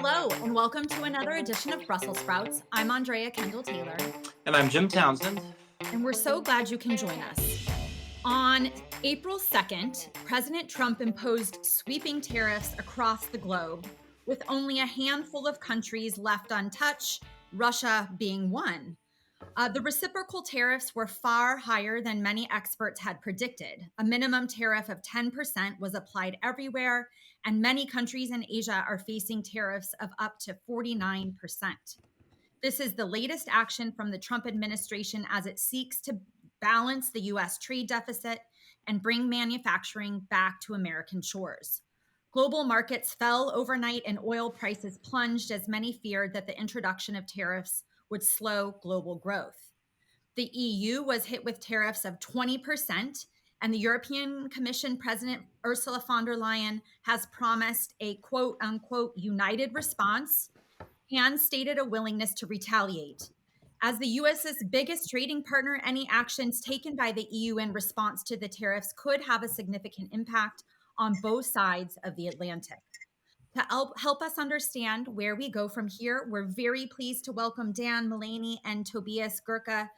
Hello, and welcome to another edition of Brussels Sprouts. I'm Andrea Kendall-Taylor. And I'm Jim Townsend. And we're so glad you can join us. On April 2nd, President Trump imposed sweeping tariffs across the globe, with only a handful of countries left untouched, Russia being one. The reciprocal tariffs were far higher than many experts had predicted. A minimum tariff of 10% was applied everywhere, and many countries in Asia are facing tariffs of up to 49%. This is the latest action from the Trump administration as it seeks to balance the U.S. trade deficit and bring manufacturing back to American shores. Global markets fell overnight and oil prices plunged as many feared that the introduction of tariffs would slow global growth. The EU was hit with tariffs of 20%, and the European Commission President Ursula von der Leyen has promised a quote unquote united response and stated a willingness to retaliate. As the US's biggest trading partner, any actions taken by the EU in response to the tariffs could have a significant impact on both sides of the Atlantic. To help us understand where we go from here, we're very pleased to welcome Dan Mullaney and Tobias Gehrke.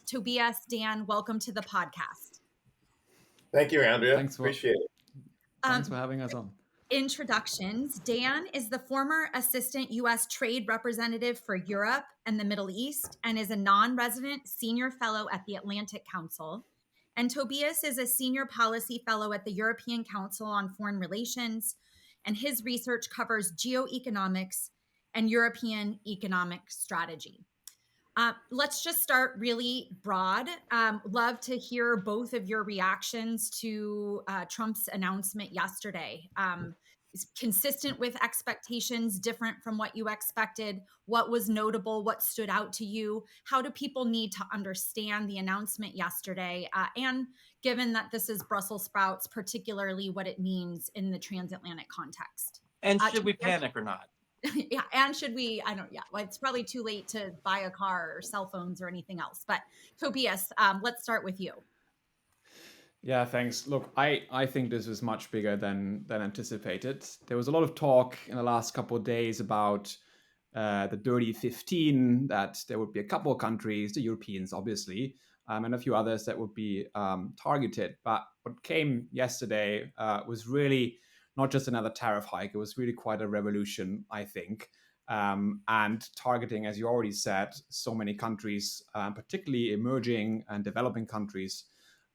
Tobias, Dan, welcome to the podcast. Thank you, Andrea. Appreciate it. Thanks for having us on. Introductions. Dan is the former Assistant U.S. Trade Representative for Europe and the Middle East and is a non-resident senior fellow at the Atlantic Council. And Tobias is a senior policy fellow at the European Council on Foreign Relations, and his research covers geoeconomics and European economic strategy. Let's just start really broad. Love to hear both of your reactions to Trump's announcement yesterday. Is consistent with expectations, different from what you expected? What was notable? What stood out to you? How do people need to understand the announcement yesterday? And given that this is Brussels sprouts, particularly what it means in the transatlantic context. And should we panic or not? Yeah. And should we, well, it's probably too late to buy a car or cell phones or anything else. But Tobias, let's start with you. Yeah, thanks. Look, I think this is much bigger than anticipated. There was a lot of talk in the last couple of days about the Dirty 15, that there would be a couple of countries, the Europeans, obviously, and a few others that would be targeted. But what came yesterday was really not just another tariff hike. It was really quite a revolution, I think, and targeting, as you already said, so many countries, particularly emerging and developing countries,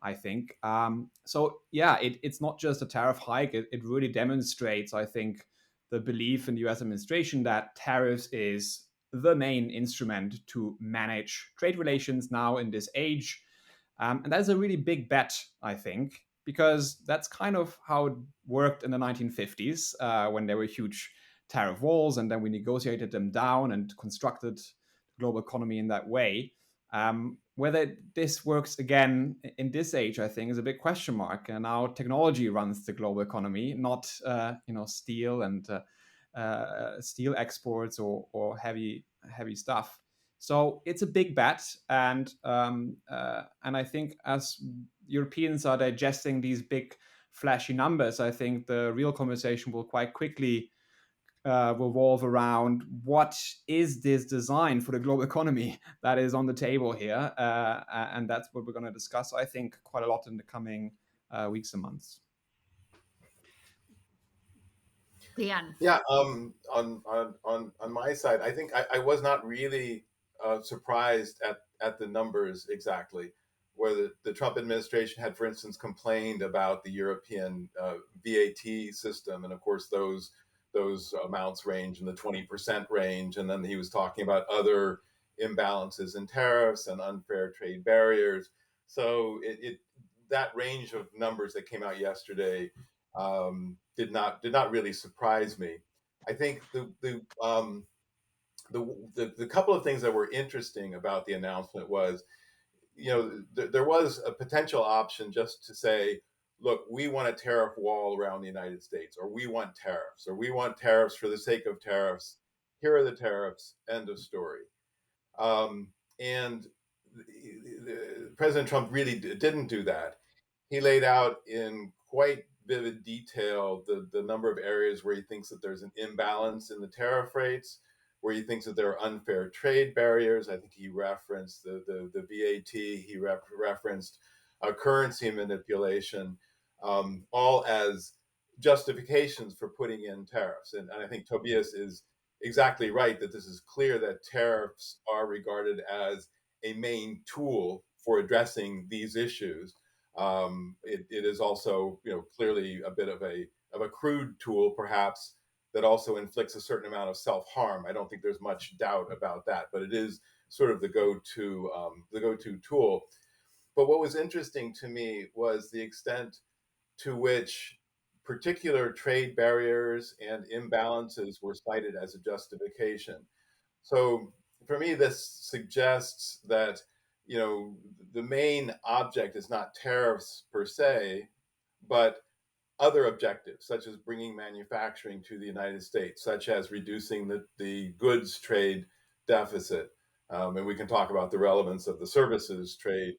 I think. It's not just a tariff hike. It really demonstrates, I think, the belief in the US administration that tariffs is the main instrument to manage trade relations now in this age. And that's a really big bet, I think, because that's kind of how it worked in the 1950s when there were huge tariff walls, and then we negotiated them down and constructed the global economy in that way. Whether this works again in this age, I think, is a big question mark. And now technology runs the global economy, not steel and steel exports or heavy stuff. So it's a big bet, and I think as Europeans are digesting these big flashy numbers, I think the real conversation will quite quickly revolve around what is this design for the global economy that is on the table here, and that's what we're going to discuss, I think, quite a lot in the coming weeks and months. Dan. Yeah, on my side, I think I was not really surprised at the numbers exactly. Where the Trump administration had, for instance, complained about the European VAT system, and of course those amounts range in the 20% range, and then he was talking about other imbalances in tariffs and unfair trade barriers. So that range of numbers that came out yesterday did not really surprise me. I think the couple of things that were interesting about the announcement was, there was a potential option just to say, look, we want a tariff wall around the United States, or we want tariffs, for the sake of tariffs. Here are the tariffs, end of story. And President Trump really didn't do that. He laid out in quite vivid detail the number of areas where he thinks that there's an imbalance in the tariff rates, where he thinks that there are unfair trade barriers. I think he referenced the VAT, he referenced currency manipulation, all as justifications for putting in tariffs. And I think Tobias is exactly right that this is clear that tariffs are regarded as a main tool for addressing these issues. It is also, clearly a bit of a crude tool, perhaps, that also inflicts a certain amount of self-harm. I don't think there's much doubt about that, but it is sort of the go-to tool. But what was interesting to me was the extent to which particular trade barriers and imbalances were cited as a justification. So for me, this suggests that, the main object is not tariffs per se, but other objectives, such as bringing manufacturing to the United States, such as reducing the goods trade deficit. And we can talk about the relevance of the services trade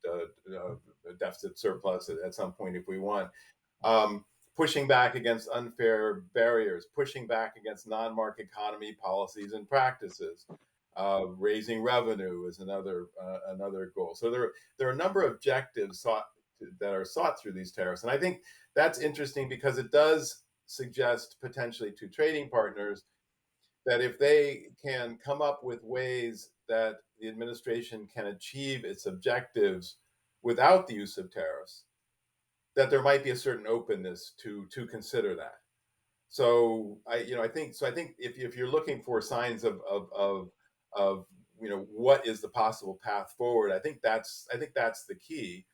deficit surplus at some point if we want. Pushing back against unfair barriers, pushing back against non-market economy policies and practices, raising revenue is another goal. So there are a number of objectives that are sought through these tariffs, and I think that's interesting because it does suggest potentially to trading partners that if they can come up with ways that the administration can achieve its objectives without the use of tariffs, that there might be a certain openness to consider that. So I think if you're looking for signs of what is the possible path forward, I think that's the key.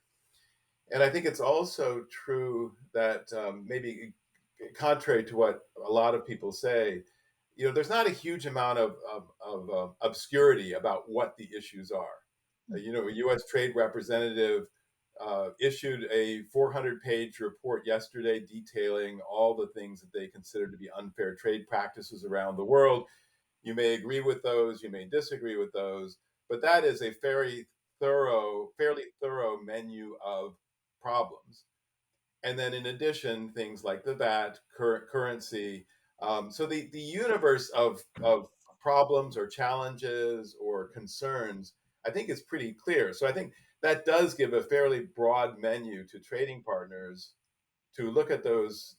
And I think it's also true that maybe contrary to what a lot of people say, there's not a huge amount of obscurity about what the issues are. A U.S. Trade Representative issued a 400-page report yesterday detailing all the things that they consider to be unfair trade practices around the world. You may agree with those, you may disagree with those, but that is a fairly thorough menu of problems. And then in addition, things like the VAT, currency. So the universe of problems or challenges or concerns, I think, is pretty clear. So I think that does give a fairly broad menu to trading partners to look at those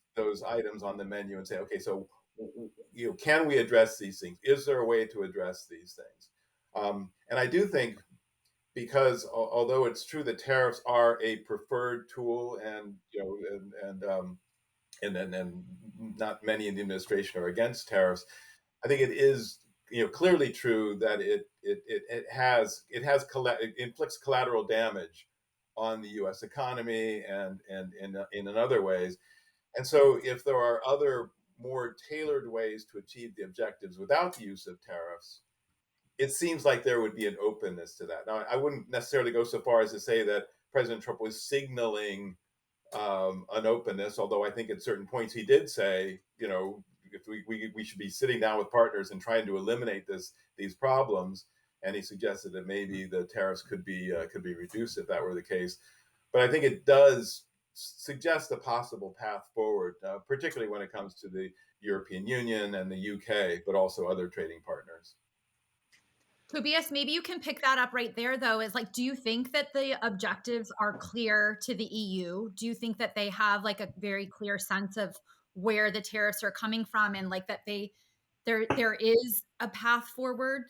items on the menu and say, okay, so can we address these things? Is there a way to address these things? And I do think, because although it's true that tariffs are a preferred tool, and not many in the administration are against tariffs, I think it is clearly true that it inflicts collateral damage on the U.S. economy and in other ways. And so if there are other more tailored ways to achieve the objectives without the use of tariffs, it seems like there would be an openness to that. Now, I wouldn't necessarily go so far as to say that President Trump was signaling an openness, although I think at certain points he did say, if we should be sitting down with partners and trying to eliminate these problems. And he suggested that maybe the tariffs could be reduced if that were the case. But I think it does suggest a possible path forward, particularly when it comes to the European Union and the UK, but also other trading partners. Tobias, maybe you can pick that up right there, though, is like, do you think that the objectives are clear to the EU? Do you think that they have like a very clear sense of where the tariffs are coming from, and like that there is a path forward?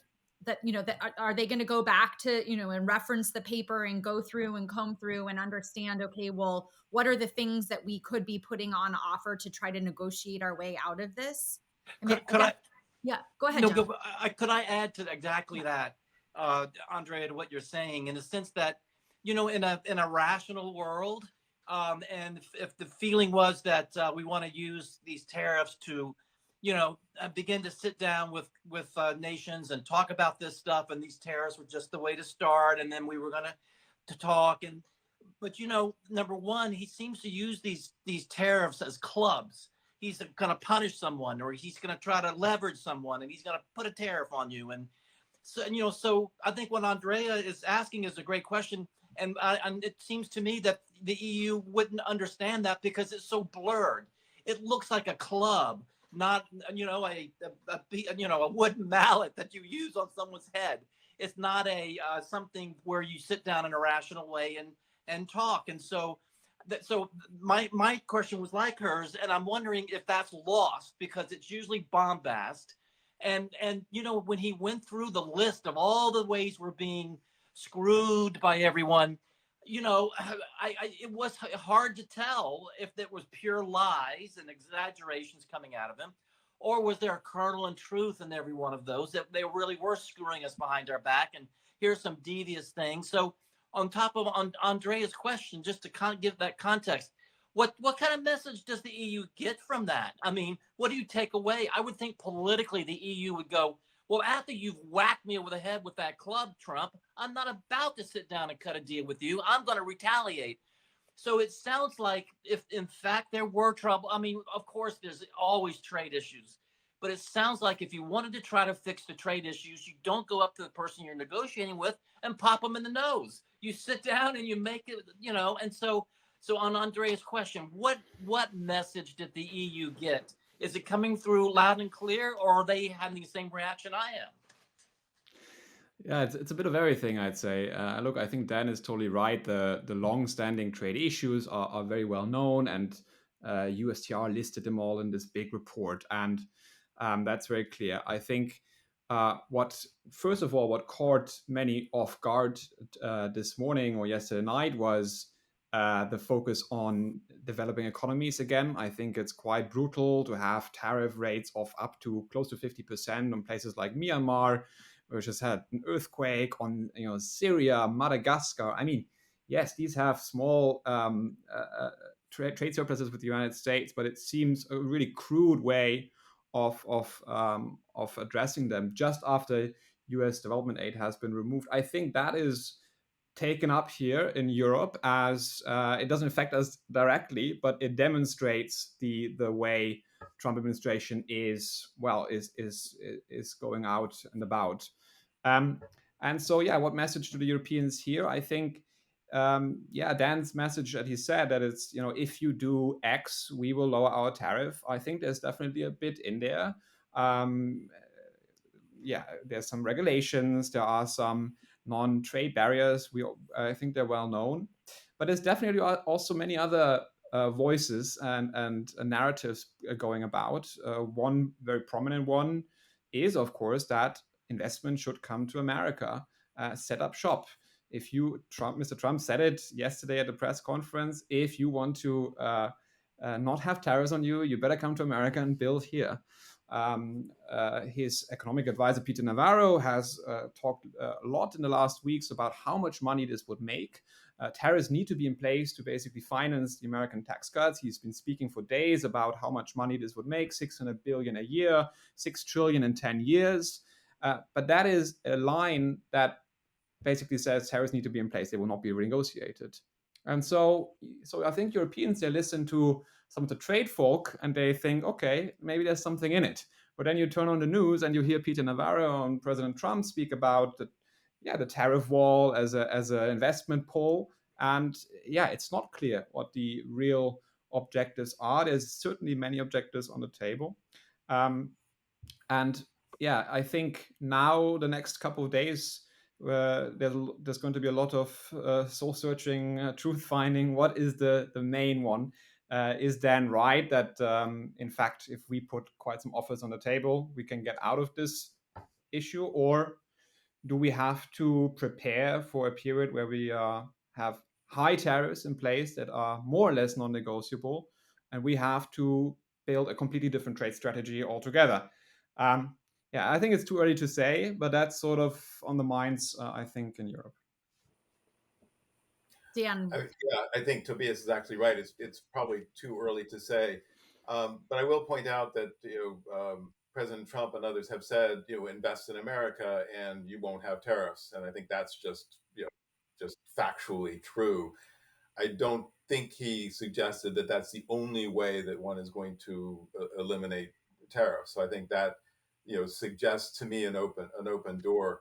That, that are they going to go back to, and reference the paper and go through and comb through and understand, okay, well, what are the things that we could be putting on offer to try to negotiate our way out of this? Could I? Yeah, go ahead. No, John. could I add to exactly that, Andrea, to what you're saying, in the sense that, in a rational world, and if the feeling was that we want to use these tariffs to, begin to sit down with nations and talk about this stuff, and these tariffs were just the way to start, and then we were going to talk, but number one, he seems to use these tariffs as clubs. He's going to punish someone, or he's going to try to leverage someone, and he's going to put a tariff on you. And so, so I think what Andrea is asking is a great question. And it seems to me that the EU wouldn't understand that because it's so blurred. It looks like a club, not a wooden mallet that you use on someone's head. It's not a something where you sit down in a rational way and talk. And so my question was like hers, and I'm wondering if that's lost because it's usually bombast. And when he went through the list of all the ways we're being screwed by everyone, it was hard to tell if there was pure lies and exaggerations coming out of him, or was there a kernel and truth in every one of those that they really were screwing us behind our back and here's some devious things. So on top of Andrea's question, just to kind of give that context, what kind of message does the EU get from that? I mean, what do you take away? I would think politically the EU would go, well, after you've whacked me over the head with that club, Trump, I'm not about to sit down and cut a deal with you. I'm going to retaliate. So it sounds like if in fact there were trouble, I mean, of course, there's always trade issues, but it sounds like if you wanted to try to fix the trade issues, you don't go up to the person you're negotiating with and pop them in the nose. You sit down and you make it, and so on Andrea's question, what message did the EU get? Is it coming through loud and clear, or are they having the same reaction I am? Yeah, it's a bit of everything, I'd say. Look, I think Dan is totally right. The long-standing trade issues are very well known, and USTR listed them all in this big report, and that's very clear. I think first of all, what caught many off guard this morning or yesterday night was the focus on developing economies again. I think it's quite brutal to have tariff rates of up to close to 50% on places like Myanmar, which has had an earthquake, on Syria, Madagascar. I mean, yes, these have small trade surpluses with the United States, but it seems a really crude way of addressing them just after U.S. development aid has been removed. I think that is taken up here in Europe as it doesn't affect us directly, but it demonstrates the way Trump administration is going out and about. And so, what message to the Europeans here? I think, Dan's message that he said that it's, if you do X, we will lower our tariff. I think there's definitely a bit in there. There's some regulations. There are some non-trade barriers. I think they're well known, but there's definitely also many other voices and narratives going about. One very prominent one is, of course, that investment should come to America, set up shop. Mr. Trump said it yesterday at the press conference, if you want to not have tariffs on you, you better come to America and build here. His economic advisor, Peter Navarro, has talked a lot in the last weeks about how much money this would make. Tariffs need to be in place to basically finance the American tax cuts. He's been speaking for days about how much money this would make, $600 billion a year, $6 trillion in 10 years. But that is a line that basically says tariffs need to be in place. They will not be renegotiated. And so I think Europeans, they listen to some of the trade folk and they think, okay, maybe there's something in it. But then you turn on the news and you hear Peter Navarro and President Trump speak about the tariff wall as an investment pull. And it's not clear what the real objectives are. There's certainly many objectives on the table. I think now the next couple of days, there's going to be a lot of soul searching, truth finding. What is the main one? Is Dan right that in fact, if we put quite some offers on the table, we can get out of this issue, or do we have to prepare for a period where we have high tariffs in place that are more or less non-negotiable, and we have to build a completely different trade strategy altogether? I think it's too early to say, but that's sort of on the minds, I think, in Europe. Dan. I think Tobias is actually right. It's probably too early to say. But I will point out that President Trump and others have said, invest in America and you won't have tariffs. And I think that's just factually true. I don't think he suggested that that's the only way that one is going to eliminate tariffs. So I think that suggests to me an open door.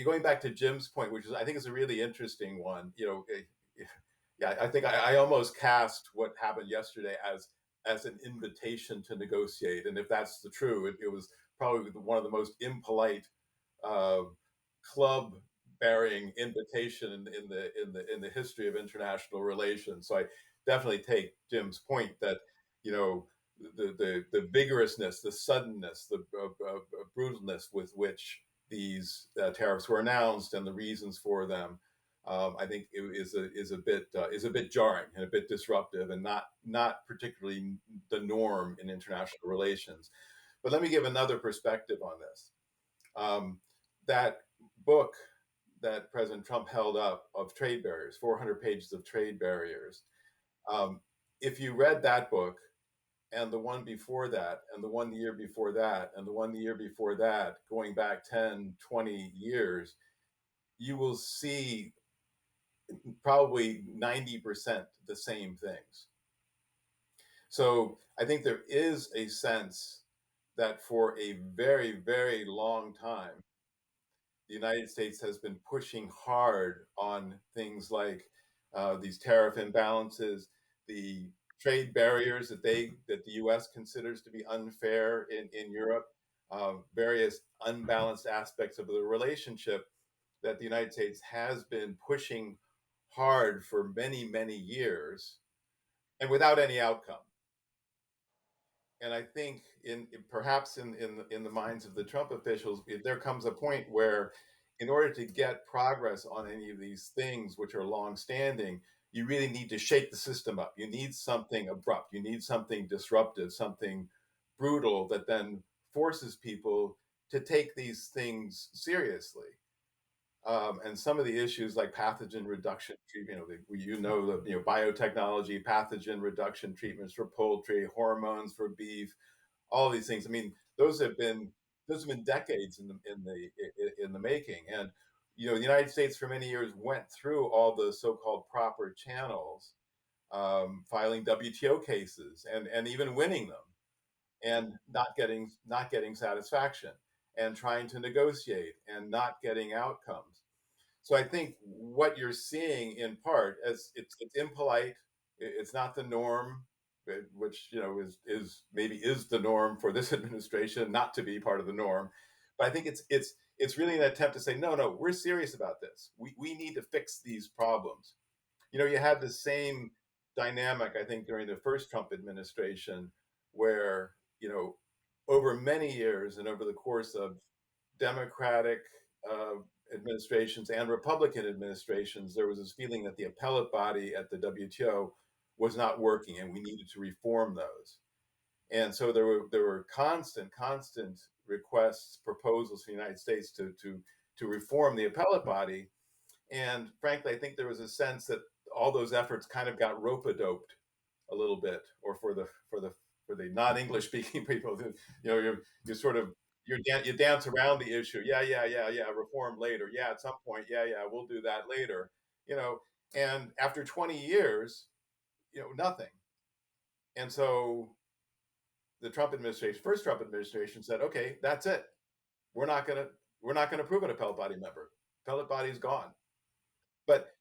going back to Jim's point, which is I think is a really interesting one. Yeah, I think I almost cast what happened yesterday as an invitation to negotiate, and if that's the true, it was probably one of the most impolite uh, club bearing invitation in the history of international relations. So I definitely take Jim's point that you know the vigorousness, the suddenness, the brutalness with which these tariffs were announced and the reasons for them. I think it is a bit jarring and a bit disruptive, and not particularly the norm in international relations. But let me give another perspective on this. That book that President Trump held up of trade barriers, 400 pages of trade barriers. Um, if you read that book and the one before that, and the one the year before that, and the one the year before that, going back 10, 20 years, you will see probably 90% the same things. So I think there is a sense that for a very, very long time, the United States has been pushing hard on things like these tariff imbalances, the trade barriers that the U.S. considers to be unfair in Europe, various unbalanced aspects of the relationship that the United States has been pushing hard for many, many years, and without any outcome. And I think perhaps in the minds of the Trump officials, there comes a point where, in order to get progress on any of these things which are longstanding, you really need to shake the system up. You need something abrupt. You need something disruptive, something brutal that then forces people to take these things seriously. And some of the issues like pathogen reduction treatment, the biotechnology, pathogen reduction treatments for poultry, hormones for beef, all these things. I mean, those have been decades in the making. And the United States for many years went through all the so-called proper channels, filing WTO cases and even winning them, and not getting satisfaction, and trying to negotiate and not getting outcomes. So I think what you're seeing in part as it's impolite, it's not the norm, which is maybe is the norm for this administration not to be part of the norm. But I think it's really an attempt to say no, we're serious about this. We need to fix these problems. You had the same dynamic, I think, during the first Trump administration, where over many years and over the course of Democratic uh, administrations and Republican administrations, there was this feeling that the appellate body at the WTO was not working, and we needed to reform those. And so there were constant requests, proposals from the United States to reform the appellate body. And frankly, I think there was a sense that all those efforts kind of got rope-a-doped a little bit, or for the non-English speaking people, you sort of you dance around the issue. Yeah, reform later. Yeah, at some point. Yeah, we'll do that later. And after 20 years, nothing. And so the first Trump administration said, okay, that's it. We're not gonna approve an appellate body member. Appellate body's gone. But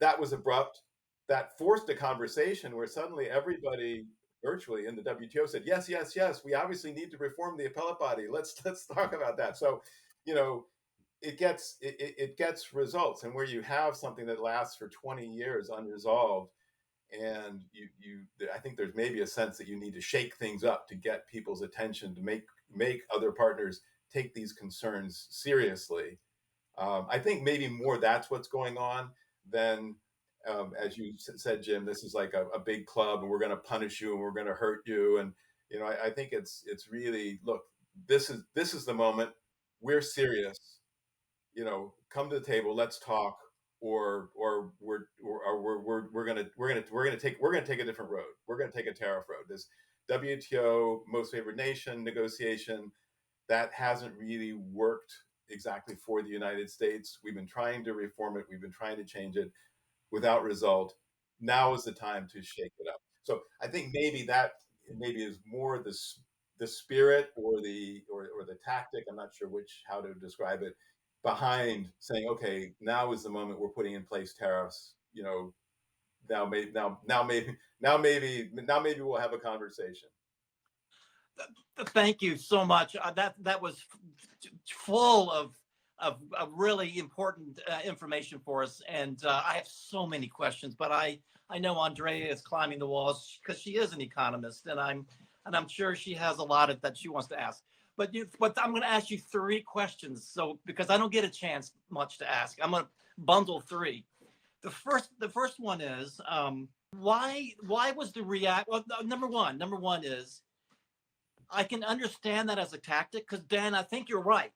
that was abrupt. That forced a conversation where suddenly everybody virtually in the WTO said, yes, we obviously need to reform the appellate body. Let's talk about that. So, it gets results. And where you have something that lasts for 20 years unresolved, and I think there's maybe a sense that you need to shake things up to get people's attention, to make other partners take these concerns seriously. I think maybe more that's what's going on than, as you said, Jim, this is like a big club and we're going to punish you and we're going to hurt you. And, I think it's really, look, this is the moment. We're serious, come to the table, let's talk, or we're going to take a different road. We're going to take a tariff road. This WTO most favored nation negotiation, that hasn't really worked exactly for the United States. We've been trying to reform it. We've been trying to change it without result. Now is the time to shake it up. So I think maybe is more the spirit or the tactic. I'm not sure how to describe it behind saying, okay, now is the moment we're putting in place tariffs. Now maybe we'll have a conversation. Thank you so much. That was full of really important information for us, and I have so many questions. But I know Andrea is climbing the walls because she is an economist, and I'm sure she has a lot that she wants to ask. But I'm going to ask you 3 questions, so because I don't get a chance much to ask, I'm going to bundle 3. The first one is why was the react? Well, number one is, I can understand that as a tactic because, Dan, I think you're right.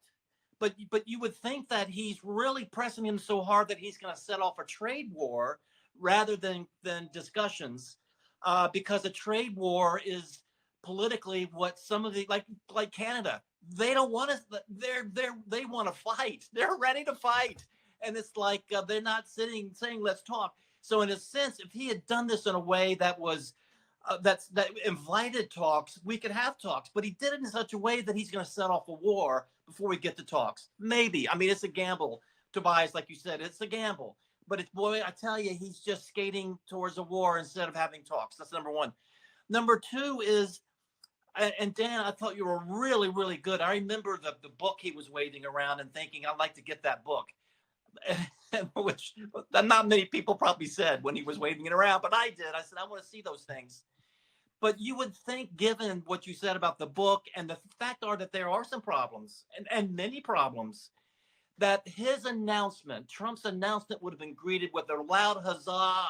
But you would think that he's really pressing him so hard that he's going to set off a trade war rather than discussions, because a trade war is politically what some of the like Canada, they don't want to. They want to fight. They're ready to fight, and it's like they're not saying let's talk. So in a sense, if he had done this in a way that was that invited talks, we could have talks, but he did it in such a way that he's going to set off a war before we get to talks. Maybe. I mean, it's a gamble, Tobias, like you said, it's a gamble. But boy, I tell you, he's just skating towards a war instead of having talks. That's number one. Number 2 is, and Dan, I thought you were really, really good. I remember the book he was waving around and thinking, I'd like to get that book. Which not many people probably said when he was waving it around, but I did. I said, I want to see those things. But you would think, given what you said about the book and the fact are that there are some problems and many problems, that his announcement, Trump's announcement, would have been greeted with a loud huzzah,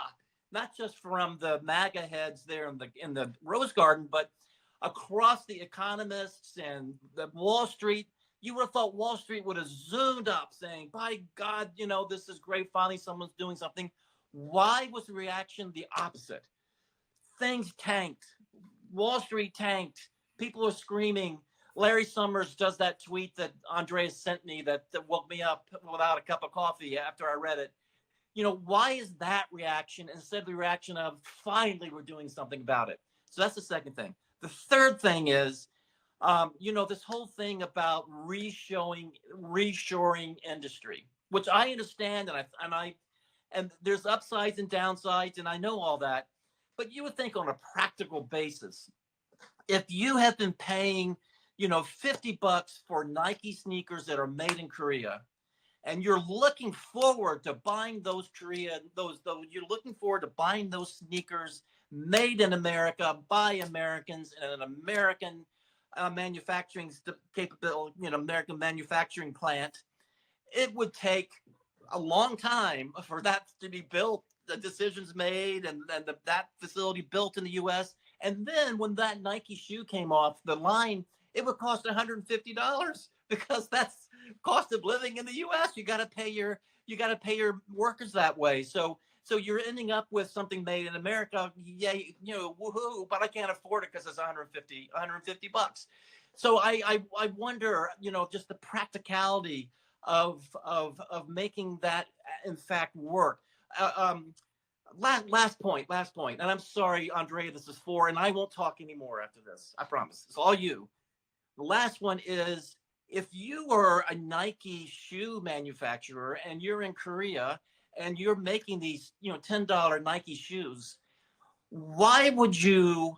not just from the MAGA heads there in the Rose Garden, but across the economists and the Wall Street. You would have thought Wall Street would have zoomed up saying, by God, this is great. Finally, someone's doing something. Why was the reaction the opposite? Things tanked. Wall Street tanked. People are screaming. Larry Summers does that tweet that Andreas sent me that woke me up without a cup of coffee after I read it. Why is that reaction instead of the reaction of finally we're doing something about it? So that's the second thing. The third thing is, this whole thing about reshoring industry, which I understand, and there's upsides and downsides, and I know all that. But you would think on a practical basis, if you have been paying, $50 for Nike sneakers that are made in Korea, and you're looking forward to buying those you're looking forward to buying those sneakers made in America by Americans in an American manufacturing capability, American manufacturing plant, it would take a long time for that to be built, the decisions made, and that facility built in the U.S. And then when that Nike shoe came off the line, it would cost $150 because that's cost of living in the U.S. You got to pay your workers that way. So you're ending up with something made in America. Yeah, woohoo! But I can't afford it because it's $150. So I wonder, just the practicality of making that in fact work. Last point, and I'm sorry, Andrea, this is 4, and I won't talk anymore after this. I promise. It's all you. The last one is, if you are a Nike shoe manufacturer and you're in Korea and you're making these, $10 Nike shoes, why would you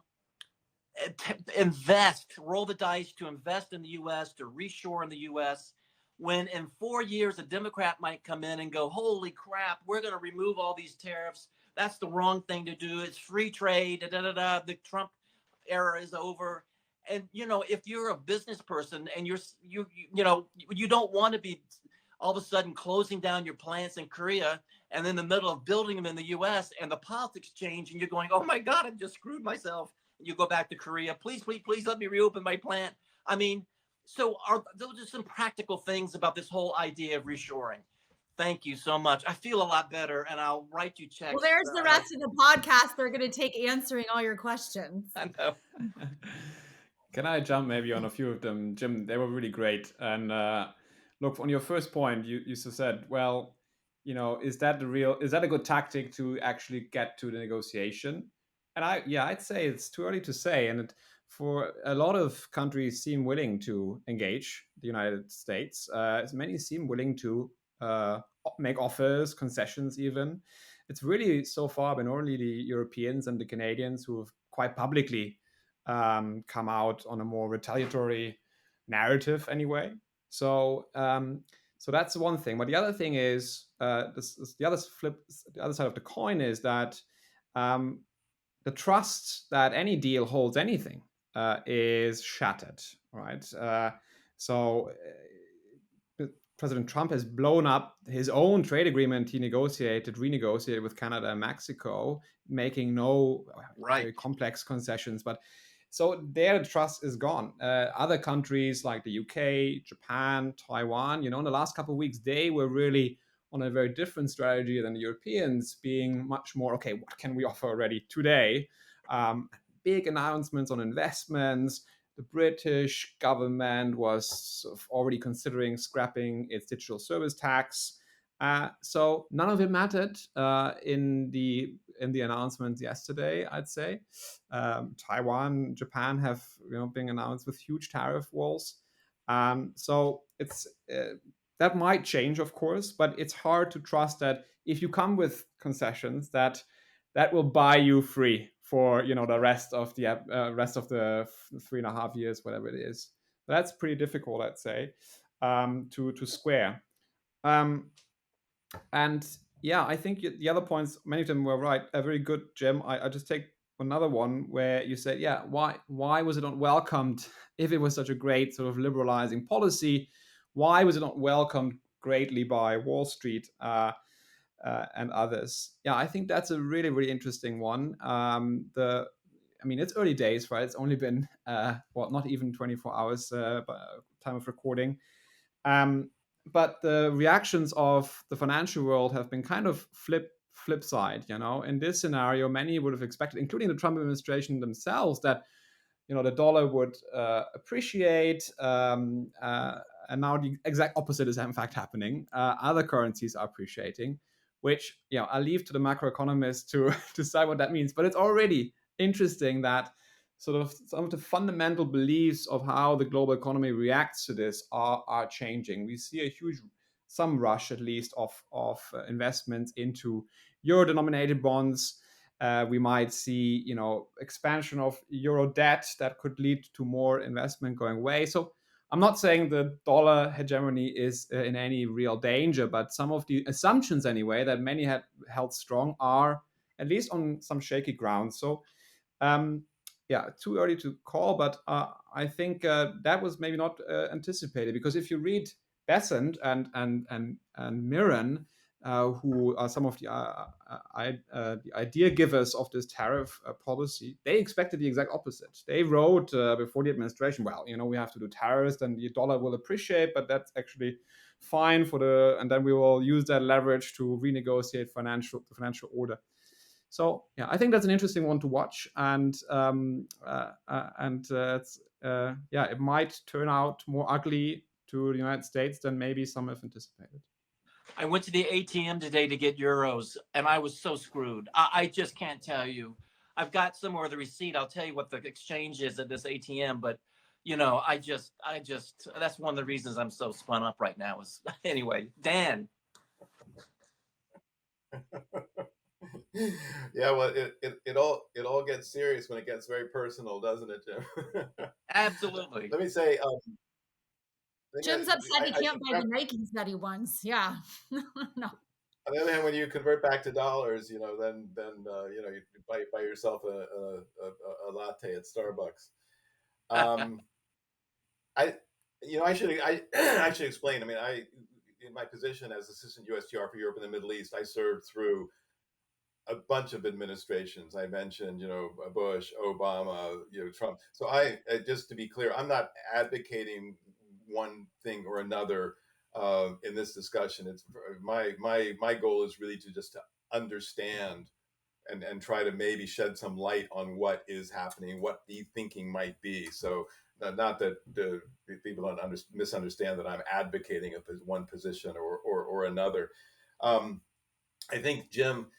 roll the dice to invest in the U.S., to reshore in the U.S., when in 4 years a Democrat might come in and go, holy crap, we're going to remove all these tariffs. That's the wrong thing to do. It's free trade. The Trump era is over. And if you're a business person and you don't want to be all of a sudden closing down your plants in Korea and in the middle of building them in the U.S. and the politics change and you're going, oh my God, I've just screwed myself. And you go back to Korea. Please let me reopen my plant. I mean, so those are some practical things about this whole idea of reshoring. Thank you so much. I feel a lot better, and I'll write you checks. Well, there's the rest of the podcast. They're going to take answering all your questions. I know. Can I jump maybe on a few of them? Jim, they were really great. And look, on your first point, you said, well, is that a good tactic to actually get to the negotiation? And I'd say it's too early to say. And for a lot of countries seem willing to engage the United States. Many seem willing to make offers, concessions even. It's really so far been only the Europeans and the Canadians who have quite publicly come out on a more retaliatory narrative anyway. So so that's one thing. But the other thing is the other side of the coin is that the trust that any deal holds anything is shattered, right? So President Trump has blown up his own trade agreement he renegotiated with Canada and Mexico, making no very complex concessions. But so their trust is gone. Other countries like the UK, Japan, Taiwan, in the last couple of weeks, they were really on a very different strategy than the Europeans, being much more, okay, what can we offer already today? Big announcements on investments. The British government was sort of already considering scrapping its digital service tax. So none of it mattered in the announcements yesterday, I'd say. Taiwan, Japan have been announced with huge tariff walls. So it's that might change, of course, but it's hard to trust that if you come with concessions that will buy you free for the rest of the 3.5 years, whatever it is. That's pretty difficult, I'd say, to square. And yeah, I think the other points, many of them were right. Very good, Jim. I just take another one where you said, yeah, why was it not welcomed if it was such a great sort of liberalizing policy? Why was it not welcomed greatly by Wall Street and others? Yeah, I think that's a really, really interesting one. It's early days, right? It's only been not even 24 hours time of recording. But the reactions of the financial world have been kind of flip side. In this scenario, many would have expected, including the Trump administration themselves, that the dollar would appreciate, and now the exact opposite is in fact happening. Other currencies are appreciating, which I'll leave to the macroeconomists to decide what that means. But it's already interesting that sort of some of the fundamental beliefs of how the global economy reacts to this are changing. We see some rush, at least, of investments into euro-denominated bonds. We might see, expansion of euro debt that could lead to more investment going away. So I'm not saying the dollar hegemony is in any real danger, but some of the assumptions, anyway, that many had held strong are at least on some shaky ground. So, too early to call, but I think that was maybe not anticipated, because if you read Besant and Mirren, who are some of the idea givers of this tariff policy, they expected the exact opposite. They wrote before the administration, we have to do tariffs, and the dollar will appreciate, but that's actually fine and then we will use that leverage to renegotiate the financial order. So I think that's an interesting one to watch, and it might turn out more ugly to the United States than maybe some have anticipated. I went to the ATM today to get euros, and I was so screwed. I just can't tell you. I've got somewhere the receipt. I'll tell you what the exchange is at this ATM, but I just that's one of the reasons I'm so spun up right now. Is anyway, Dan. Yeah, well, it all gets serious when it gets very personal, doesn't it, Jim? Absolutely. Let me say, Jim's upset he can't buy the Nikes that he wants. Yeah. No. On the other hand, when you convert back to dollars, then you buy yourself a latte at Starbucks. I should explain. In my position as assistant USTR for Europe and the Middle East, I served through a bunch of administrations. I mentioned, Bush, Obama, Trump. So just to be clear, I'm not advocating one thing or another in this discussion. It's my goal is really to understand and try to maybe shed some light on what is happening, what the thinking might be. So not that the people don't misunderstand that I'm advocating one position or another. I think Jim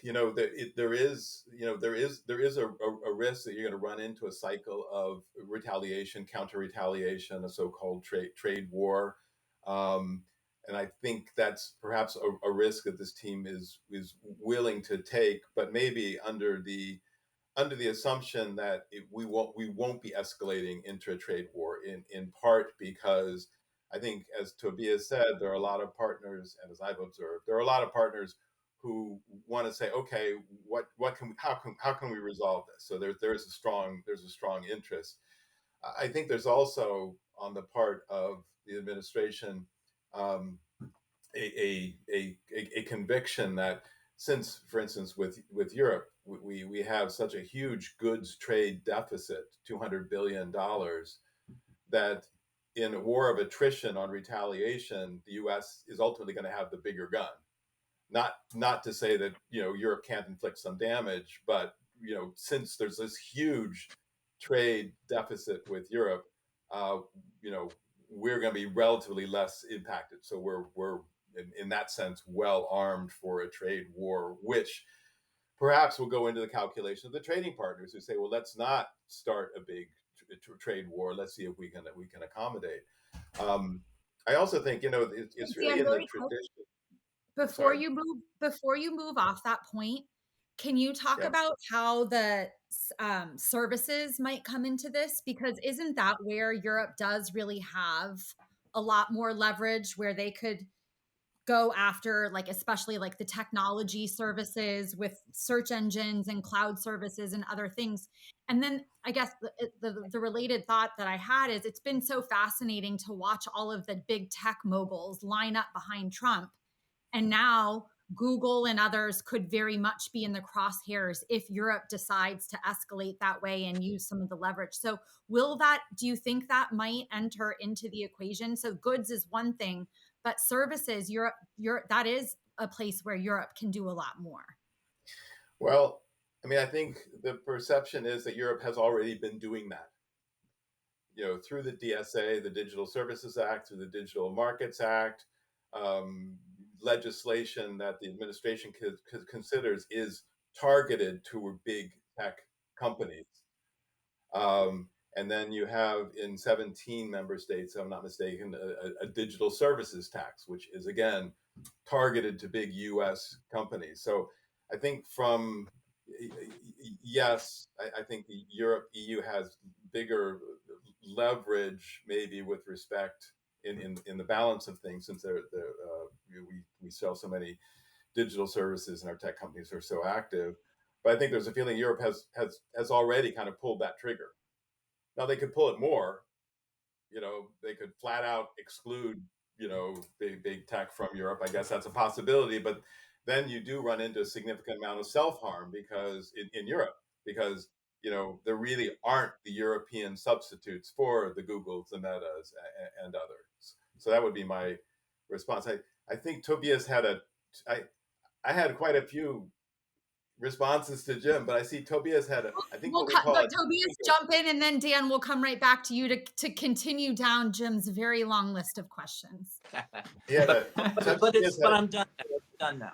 there is a risk that you're going to run into a cycle of retaliation, counter retaliation, a so-called trade war, and I think that's perhaps a risk that this team is willing to take, but maybe under the assumption that we won't be escalating into a trade war, in part because I think, as Tobias said, there are a lot of partners, and as I've observed, there are a lot of partners who want to say, okay, how can we resolve this? So there's a strong interest. I think there's also, on the part of the administration, um, a conviction that, since, for instance, with Europe, we have such a huge goods trade deficit, $200 billion, that in a war of attrition on retaliation, the U.S. is ultimately going to have the bigger gun. Not to say that Europe can't inflict some damage, but since there's this huge trade deficit with Europe, we're going to be relatively less impacted. So we're in that sense well armed for a trade war, which perhaps will go into the calculation of the trading partners who say, well, let's not start a big trade war. Let's see if we can accommodate. I also think it's really in the tradition. Before you move off that point, can you talk about how the services might come into this? Because isn't that where Europe does really have a lot more leverage, where they could go after, like, especially like the technology services with search engines and cloud services and other things? And then I guess the related thought that I had is, it's been so fascinating to watch all of the big tech moguls line up behind Trump. And now Google and others could very much be in the crosshairs if Europe decides to escalate that way and use some of the leverage. So do you think that might enter into the equation? So goods is one thing, but services, Europe, that is a place where Europe can do a lot more. Well, I mean, I think the perception is that Europe has already been doing that. Through the DSA, the Digital Services Act, through the Digital Markets Act, legislation that the administration considers is targeted to big tech companies. And then you have, in 17 member states, if I'm not mistaken, a digital services tax, which is, again, targeted to big US companies. So I think I think the EU has bigger leverage, maybe, with respect in the balance of things, since we sell so many digital services and our tech companies are so active. But I think there's a feeling Europe has already kind of pulled that trigger. Now they could pull it more. They could flat out exclude big tech from Europe. I guess that's a possibility, but then you do run into a significant amount of self-harm because in Europe, because there really aren't the European substitutes for the Googles, the Metas, and others. So that would be my response. I think Tobias I had quite a few responses to Jim, but I see Tobias had Tobias, jump in, and then Dan, will come right back to you to continue down Jim's very long list of questions. But I'm done now.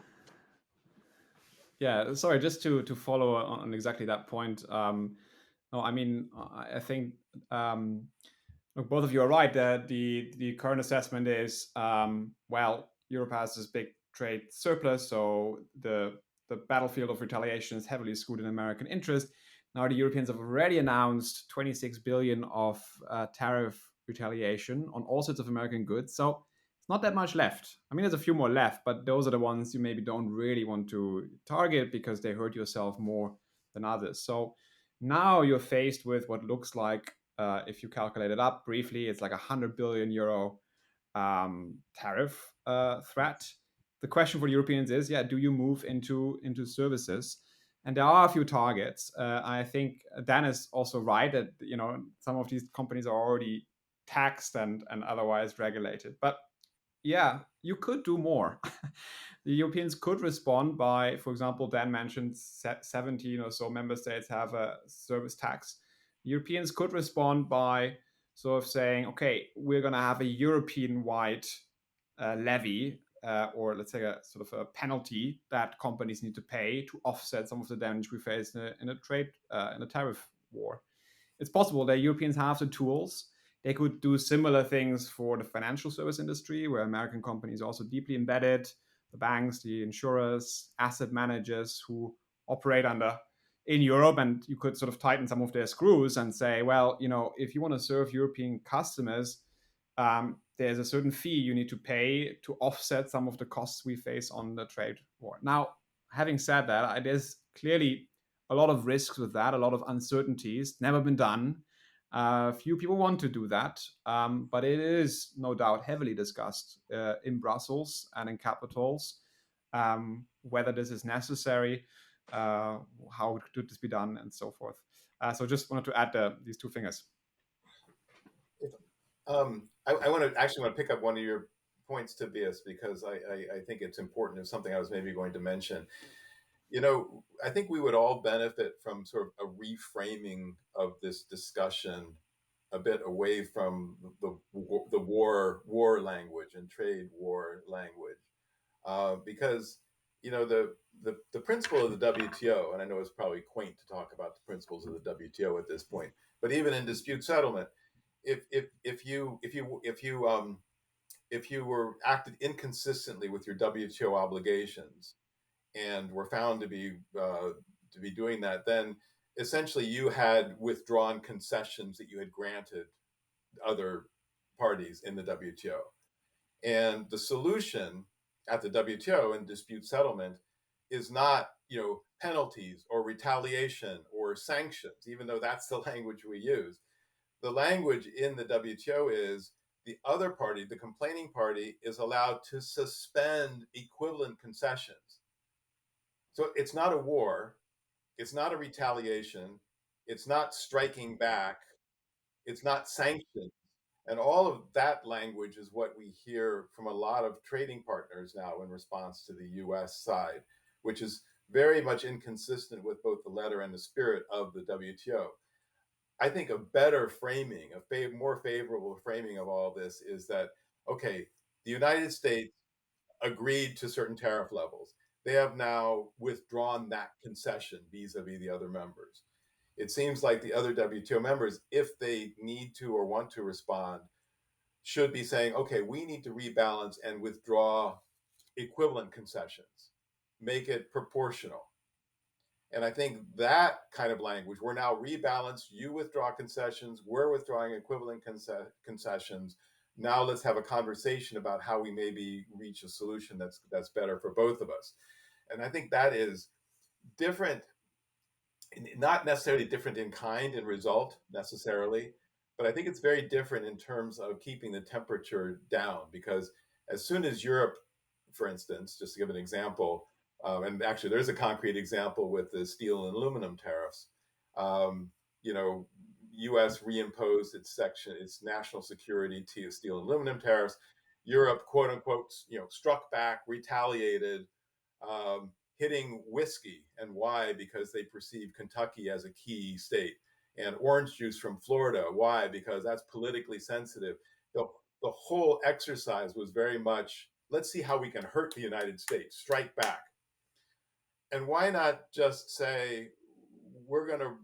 Yeah, sorry, just to follow on exactly that point. No, I mean, I think look, both of you are right that the current assessment is, Europe has this big trade surplus, so the battlefield of retaliation is heavily skewed in American interest. Now the Europeans have already announced 26 billion of tariff retaliation on all sorts of American goods. So it's not that much left. I mean, there's a few more left, but those are the ones you maybe don't really want to target because they hurt yourself more than others. So now you're faced with what looks like, if you calculate it up briefly, it's like €100 billion tariff threat. The question for the Europeans is, do you move into services? And there are a few targets. I think Dan is also right that some of these companies are already taxed and otherwise regulated. But you could do more. The Europeans could respond by, for example, Dan mentioned 17 or so member states have a service tax. Europeans could respond by sort of saying, okay, we're going to have a European-wide levy or let's say a sort of a penalty that companies need to pay to offset some of the damage we face in a tariff war. It's possible that Europeans have the tools. They could do similar things for the financial service industry, where American companies are also deeply embedded. The banks, the insurers, asset managers who operate in Europe, and you could sort of tighten some of their screws and say, well, if you want to serve European customers, there's a certain fee you need to pay to offset some of the costs we face on the trade war. Now, having said that, there's clearly a lot of risks with that, a lot of uncertainties, never been done. Few people want to do that, but it is no doubt heavily discussed in Brussels and in capitals, whether this is necessary, how could this be done, and so forth. So just wanted to add these two things. I want to pick up one of your points, Tobias, because I think it's important. It's something I was maybe going to mention. I think we would all benefit from sort of a reframing of this discussion a bit away from the war language and trade war language, because the principle of the WTO, and I know it's probably quaint to talk about the principles of the WTO at this point, but even in dispute settlement, if you were acted inconsistently with your WTO obligations and were found to be doing that, then essentially you had withdrawn concessions that you had granted other parties in the WTO. And the solution at the WTO in dispute settlement is not, penalties or retaliation or sanctions, even though that's the language we use. The language in the WTO is the other party, the complaining party, is allowed to suspend equivalent concessions. So it's not a war, it's not a retaliation, it's not striking back, it's not sanctions. And all of that language is what we hear from a lot of trading partners now in response to the US side, which is very much inconsistent with both the letter and the spirit of the WTO. I think a better framing, more favorable framing of all this is that, okay, the United States agreed to certain tariff levels. They have now withdrawn that concession vis-a-vis the other members. It seems like the other WTO members, if they need to or want to respond, should be saying, okay, we need to rebalance and withdraw equivalent concessions, make it proportional. And I think that kind of language, we're now rebalanced, you withdraw concessions, we're withdrawing equivalent concessions. Now let's have a conversation about how we maybe reach a solution that's better for both of us. And I think that is different, not necessarily different in kind and result necessarily, but I think it's very different in terms of keeping the temperature down, because as soon as Europe, for instance, just to give an example, and actually there's a concrete example with the steel and aluminum tariffs, U.S. reimposed its national security to steel and aluminum tariffs. Europe, quote unquote, struck back, retaliated, hitting whiskey. And why? Because they perceive Kentucky as a key state. And orange juice from Florida. Why? Because that's politically sensitive. The whole exercise was very much, let's see how we can hurt the United States, strike back. And why not just say, we're going to,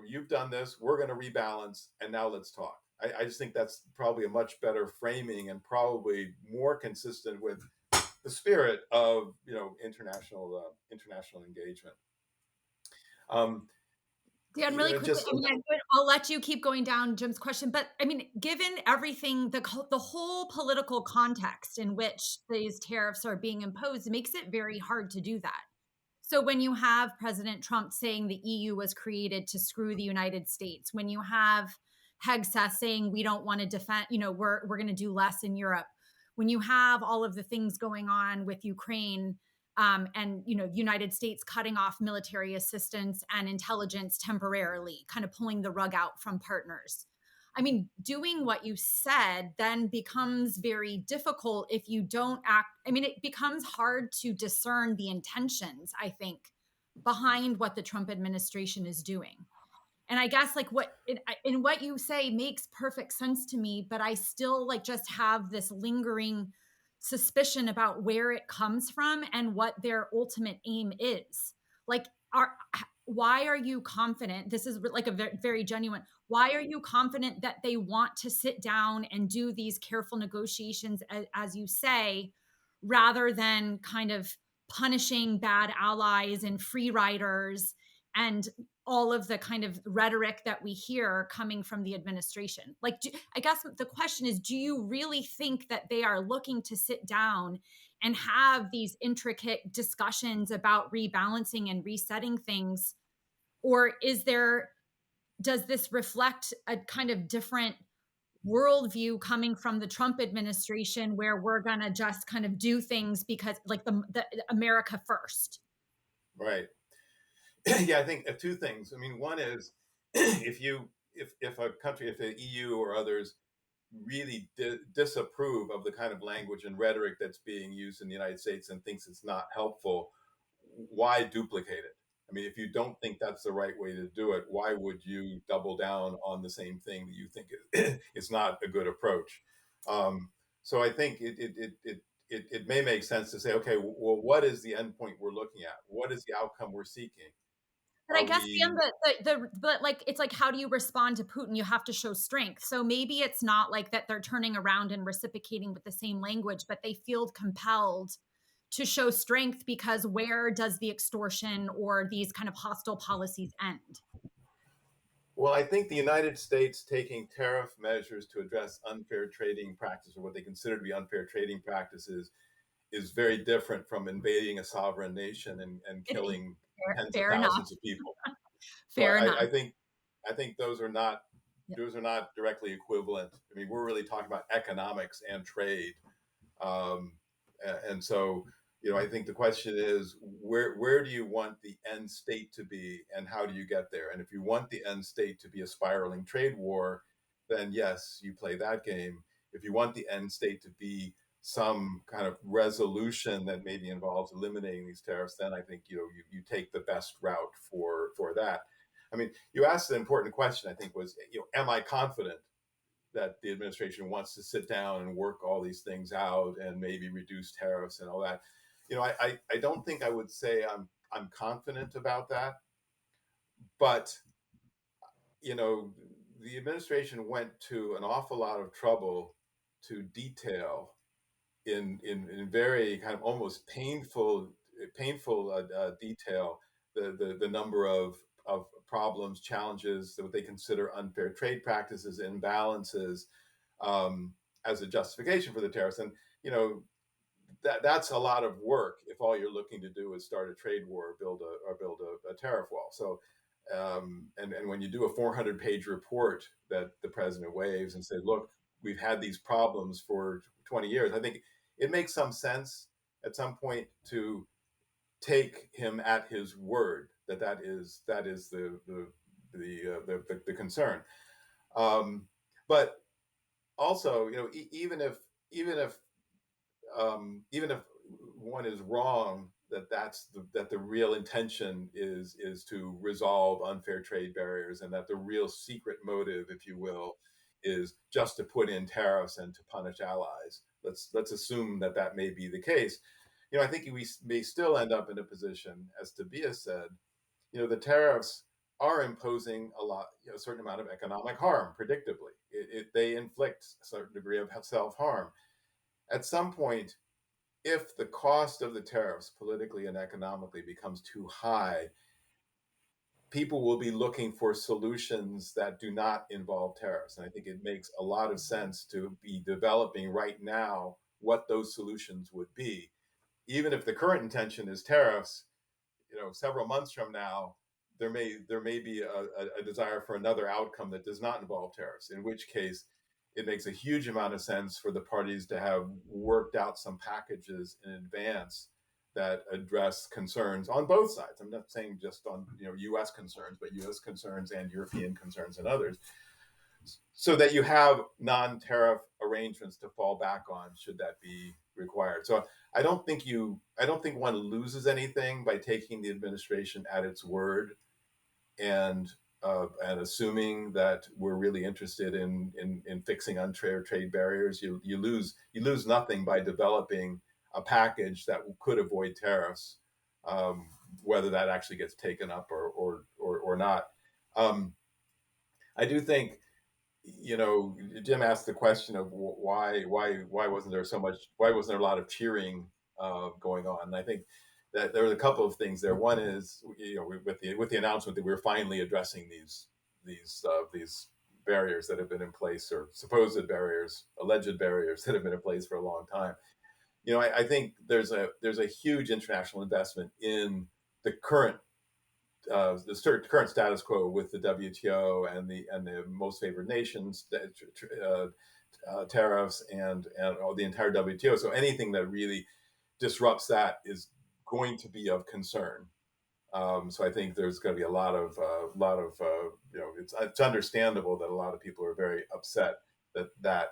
you've done this, we're going to rebalance, and now let's talk. I just think that's probably a much better framing and probably more consistent with the spirit of, international engagement. Dan, really quickly, I'll let you keep going down Jim's question, but I mean, given everything, the whole political context in which these tariffs are being imposed, it makes it very hard to do that. So when you have President Trump saying the EU was created to screw the United States, when you have Hegseth saying we don't want to defend, we're going to do less in Europe, when you have all of the things going on with Ukraine, and United States cutting off military assistance and intelligence temporarily, kind of pulling the rug out from partners. I mean, doing what you said then becomes very difficult if you don't act. I mean, it becomes hard to discern the intentions, I think, behind what the Trump administration is doing. And I guess what you say makes perfect sense to me, but I still just have this lingering suspicion about where it comes from and what their ultimate aim is. Like, why are you confident? This is like a very, very genuine. Why are you confident that they want to sit down and do these careful negotiations, as you say, rather than kind of punishing bad allies and free riders and all of the kind of rhetoric that we hear coming from the administration? Like, I guess the question is, do you really think that they are looking to sit down and have these intricate discussions about rebalancing and resetting things? Or does this reflect a kind of different worldview coming from the Trump administration, where we're going to just kind of do things because, like, the America first? Right. Yeah, I think two things. I mean, one is if a country, if the EU or others really disapprove of the kind of language and rhetoric that's being used in the United States and thinks it's not helpful, why duplicate it? I mean, if you don't think that's the right way to do it, why would you double down on the same thing that you think is not a good approach? So I think it may make sense to say, okay, well, what is the endpoint we're looking at? What is the outcome we're seeking? But I guess but like, it's like, how do you respond to Putin? You have to show strength. So maybe it's not like that they're turning around and reciprocating with the same language, but they feel compelled to show strength, because where does the extortion or these kind of hostile policies end? Well, I think the United States taking tariff measures to address unfair trading practices, or what they consider to be unfair trading practices, is very different from invading a sovereign nation and killing tens of Fair enough. thousands of people. So Fair enough. I think those are not directly equivalent. I mean, we're really talking about economics and trade, and so I think the question is, where do you want the end state to be, and how do you get there? And if you want the end state to be a spiraling trade war, then yes, you play that game. If you want the end state to be some kind of resolution that maybe involves eliminating these tariffs, then I think you take the best route for that. I mean, you asked an important question. I think was, am I confident that the administration wants to sit down and work all these things out and maybe reduce tariffs and all that? I don't think I would say I'm confident about that, but the administration went to an awful lot of trouble to detail in very kind of almost painful detail the number of problems, challenges, that what they consider unfair trade practices, imbalances, as a justification for the tariffs. And that's a lot of work if all you're looking to do is start a trade war or build a tariff wall. So and when you do a 400-page report that the president waives and say, look, we've had these problems for 20 years, I think it makes some sense at some point to take him at his word that is the concern. But also, even if one is wrong that the real intention is to resolve unfair trade barriers, and that the real secret motive, if you will, is just to put in tariffs and to punish allies. Let's assume that may be the case. I think we may still end up in a position, as Tobias said, the tariffs are imposing a certain amount of economic harm, predictably. They inflict a certain degree of self-harm. At some point, if the cost of the tariffs politically and economically becomes too high, people will be looking for solutions that do not involve tariffs. And I think it makes a lot of sense to be developing right now what those solutions would be. Even if the current intention is tariffs, several months from now, there may be a desire for another outcome that does not involve tariffs, in which case it makes a huge amount of sense for the parties to have worked out some packages in advance that address concerns on both sides. I'm not saying just on U.S. concerns, but U.S. concerns and European concerns and others, so that you have non-tariff arrangements to fall back on should that be required. So I don't think one loses anything by taking the administration at its word and and assuming that we're really interested in fixing unfair trade barriers. You lose nothing by developing a package that could avoid tariffs, whether that actually gets taken up or not. I do think, Jim asked the question of why wasn't there a lot of cheering going on? And I think that there was a couple of things there. One is, with the announcement that we're finally addressing these barriers that have been in place, or supposed barriers, alleged barriers that have been in place for a long time. I think there's a huge international investment in the current status quo with the WTO and the most favored nations tariffs and the entire WTO. So anything that really disrupts that is going to be of concern. So I think there's going to be a lot of it's understandable that a lot of people are very upset that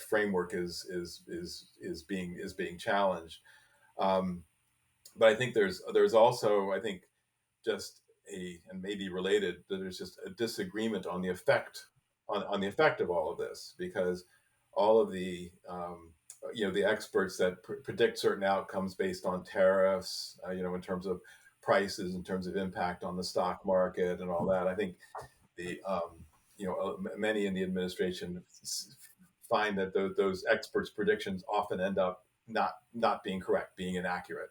framework is being challenged. But I think there's also, I think, just and maybe related, that there's just a disagreement on the effect of all of this, because all of the the experts that predict certain outcomes based on tariffs, in terms of prices, in terms of impact on the stock market and all that. I think many in the administration find that those experts' predictions often end up not being correct, being inaccurate.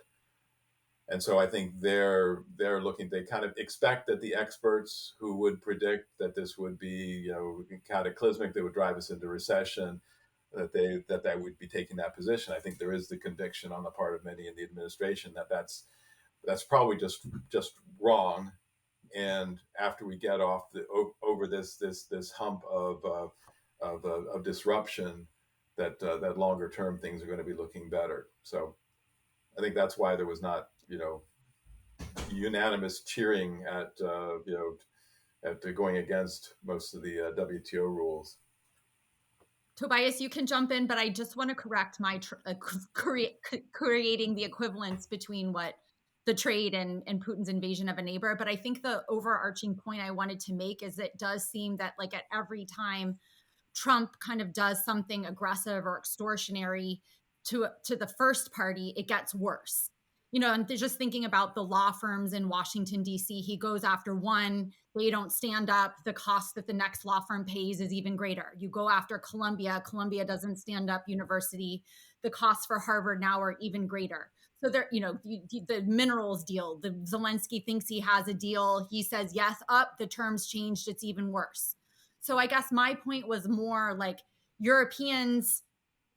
And so I think they're looking. They kind of expect that the experts who would predict that this would be cataclysmic, that would drive us into recession, that would be taking that position. I think there is the conviction on the part of many in the administration that that's probably just wrong. And after we get off over this hump of disruption, that longer term things are going to be looking better. So I think that's why there was not unanimous cheering at going against most of the WTO rules. Tobias, you can jump in, but I just want to correct my creating the equivalence between what the trade and Putin's invasion of a neighbor. But I think the overarching point I wanted to make is it does seem that, like, at every time Trump kind of does something aggressive or extortionary to the first party, it gets worse. And just thinking about the law firms in Washington, D.C., he goes after one, they don't stand up. The cost that the next law firm pays is even greater. You go after Columbia doesn't stand up. University, the costs for Harvard now are even greater. So there, the minerals deal, the Zelensky thinks he has a deal. He says, yes, up, the terms changed, it's even worse. So I guess my point was more like Europeans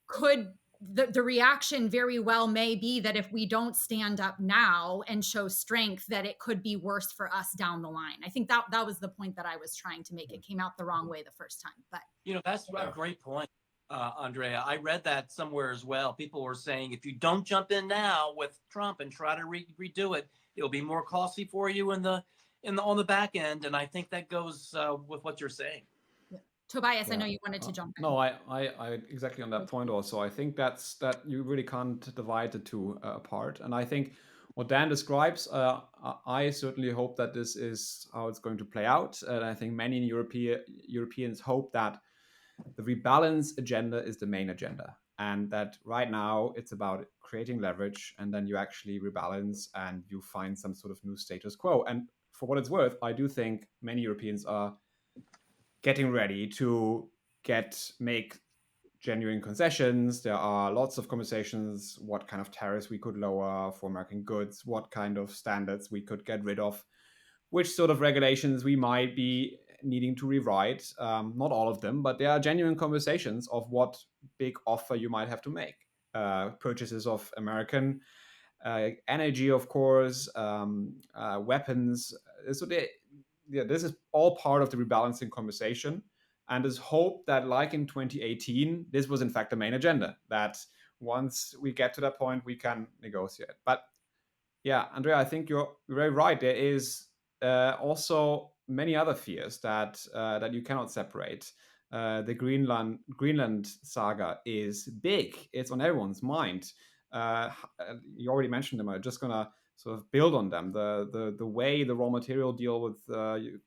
could, the reaction very well may be that if we don't stand up now and show strength, that it could be worse for us down the line. I think that was the point that I was trying to make. It came out the wrong way the first time, but that's a great point, Andrea. I read that somewhere as well. People were saying, if you don't jump in now with Trump and try to redo it, it'll be more costly for you on the back end. And I think that goes with what you're saying. Tobias, yeah. I know you wanted to jump in. No, I exactly on that point also. I think that you really can't divide the two apart. And I think what Dan describes, I certainly hope that this is how it's going to play out. And I think many Europeans hope that the rebalance agenda is the main agenda. And that right now it's about creating leverage, and then you actually rebalance and you find some sort of new status quo. And for what it's worth, I do think many Europeans are getting ready to make genuine concessions. There are lots of conversations, what kind of tariffs we could lower for American goods, what kind of standards we could get rid of, which sort of regulations we might be needing to rewrite. Not all of them, but there are genuine conversations of what big offer you might have to make. Purchases of American energy, of course, weapons. So this is all part of the rebalancing conversation, and there's hope that, like in 2018, this was in fact the main agenda, that once we get to that point, we can negotiate. But yeah, Andrea, I think you're very right. There is also many other fears that you cannot separate. The Greenland saga is big. It's on everyone's mind. You already mentioned them. I'm just going to sort of build on them. The way the raw material deal with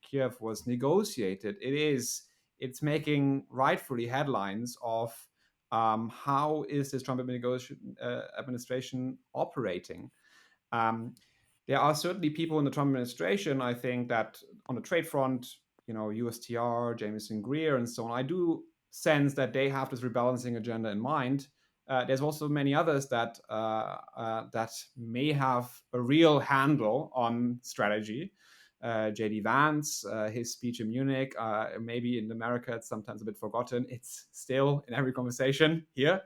Kiev was negotiated, it's making rightfully headlines of how is this Trump administration operating. There are certainly people in the Trump administration, I think, that on the trade front, USTR, Jameson Greer, and so on, I do sense that they have this rebalancing agenda in mind. There's also many others that may have a real handle on strategy. J.D. Vance, his speech in Munich, maybe in America it's sometimes a bit forgotten. It's still in every conversation here.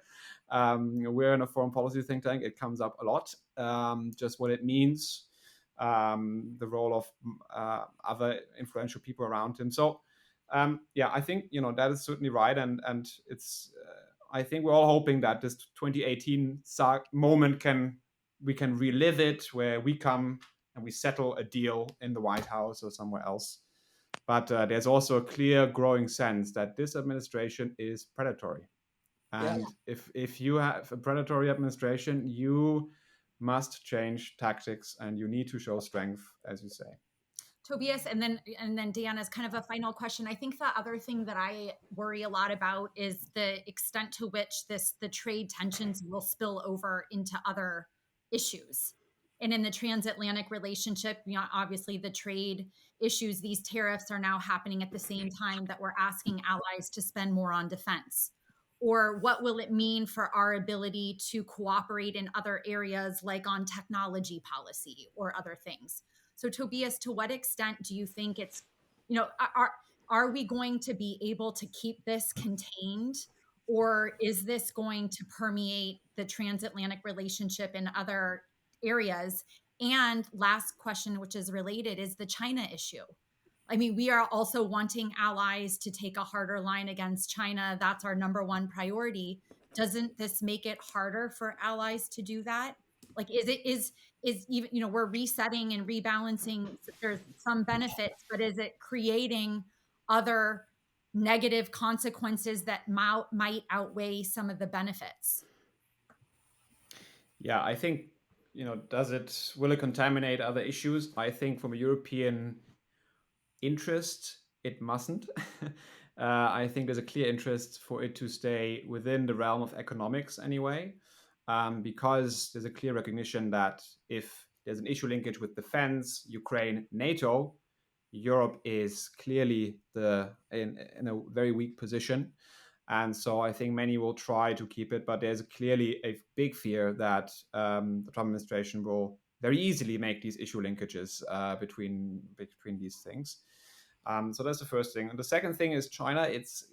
We're in a foreign policy think tank. It comes up a lot, just what it means, the role of other influential people around him. So, I think that is certainly right, and it's. I think we're all hoping that this 2018 moment we can relive it, where we come and we settle a deal in the White House or somewhere else. But there's also a clear growing sense that this administration is predatory. And if you have a predatory administration, you must change tactics and you need to show strength, as you say. Tobias, and then Dan, as kind of a final question, I think the other thing that I worry a lot about is the extent to which the trade tensions will spill over into other issues. And in the transatlantic relationship, obviously the trade issues, these tariffs are now happening at the same time that we're asking allies to spend more on defense. Or what will it mean for our ability to cooperate in other areas, like on technology policy or other things? So Tobias, to what extent do you think it's, are we going to be able to keep this contained, or is this going to permeate the transatlantic relationship in other areas? And last question, which is related, is the China issue. I mean, we are also wanting allies to take a harder line against China. That's our number one priority. Doesn't this make it harder for allies to do that? Like, is even, we're resetting and rebalancing. There's some benefits, but is it creating other negative consequences that might outweigh some of the benefits? Yeah, I think, will it contaminate other issues? I think from a European interest, it mustn't. I think there's a clear interest for it to stay within the realm of economics anyway, because there's a clear recognition that if there's an issue linkage with defense, Ukraine, NATO, Europe is clearly in a very weak position. And so I think many will try to keep it, but there's clearly a big fear that the Trump administration will very easily make these issue linkages between these things. So that's the first thing. And the second thing is China. It's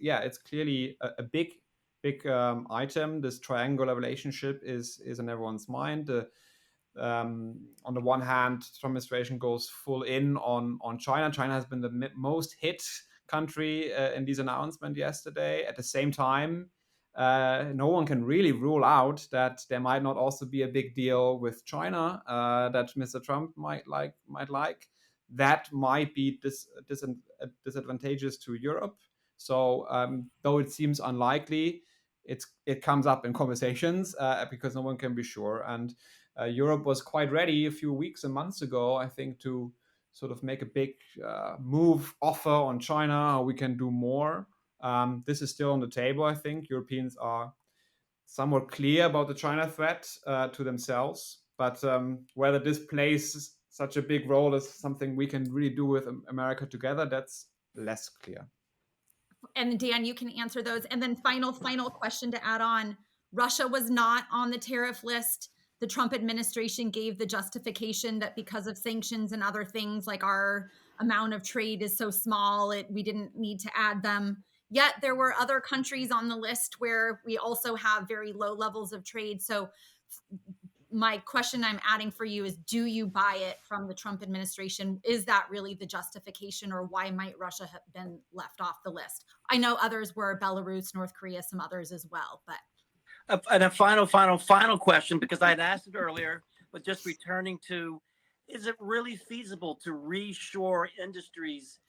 clearly a big item. This triangular relationship is in everyone's mind. On the one hand, the Trump administration goes full in on China. China has been the most hit country in these announcements yesterday. At the same time, no one can really rule out that there might not also be a big deal with China that Mr. Trump might like. That might be disadvantageous to Europe. So though it seems unlikely, it comes up in conversations because no one can be sure. And Europe was quite ready a few weeks and months ago, I think, to sort of make a big offer on China, how we can do more. This is still on the table, I think. Europeans are somewhat clear about the China threat to themselves. But whether this plays such a big role as something we can really do with America together, that's less clear. And Dan, you can answer those. And then final question to add on. Russia was not on the tariff list. The Trump administration gave the justification that because of sanctions and other things, like our amount of trade is so small, we didn't need to add them. Yet there were other countries on the list where we also have very low levels of trade. So my question I'm adding for you is, do you buy it from the Trump administration? Is that really the justification, or why might Russia have been left off the list? I know others were Belarus, North Korea, some others as well, but. And a final question, because I'd asked it earlier, but just returning to, is it really feasible to reshore industries